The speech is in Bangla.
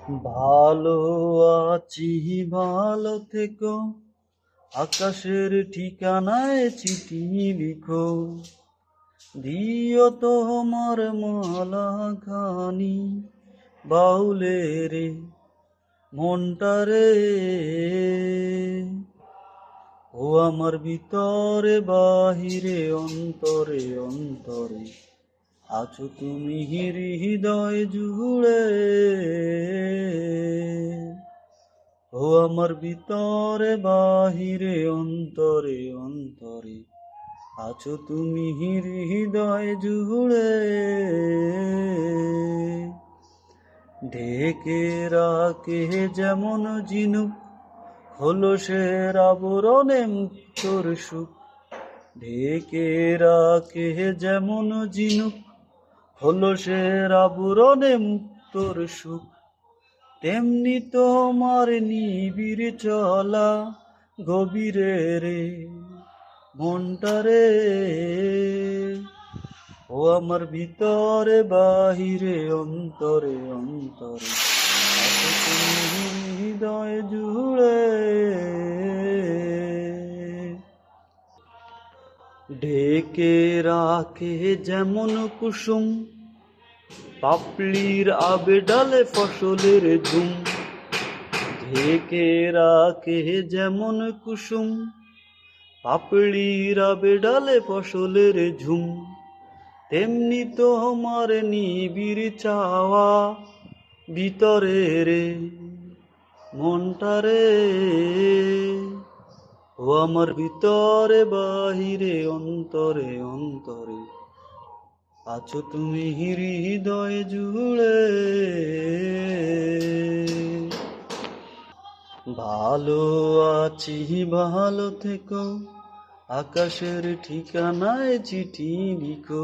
ভালো আছি, ভালো থেকো, আকাশের ঠিকানায় চিঠি লিখো, দিও তোমার মালা খানি বাউলে রে মনটারে। ও আমার ভিতরে বাহিরে অন্তরে অন্তরে আছো তুমি হৃদয় জুড়ে। ও আমার ভিতরে বাহিরে অন্তরে অন্তরে আছো তুমি হৃদয় জুড়ে। ঢেকে রাখে যেমন ঝিনুক খোলসের আবরণে মুক্তোর সুখ, ঢেকে রাখে যেমন ঝিনুক খোলসের আবরণে মুক্তোর সুখ, তেমনি তোমার নিবিড় চলা গভীরে রে মনটারে। ও আমার ভিতরে বাহিরে অন্তরে অন্তরে আছো তুমি হৃদয় জুড়ে। ঢেকে রাখে যেমন কুসুম পাপড়ির আবে ডালে ফসলের ঝুম, ঢেকে রাখে যেমন কুসুম পাপড়ির আবে ডালে ফসলের ঝুম, তেমনি তোমার নিবিড় চাওয়া ভিতরে রে মনটারে। ও আমার ভিতরে বাহিরে অন্তরে অন্তরে আছো তুমি হৃদয় জুড়ে। ভালো আছি, ভালো থেকো, আকাশের ঠিকানায় চিঠি লিখো।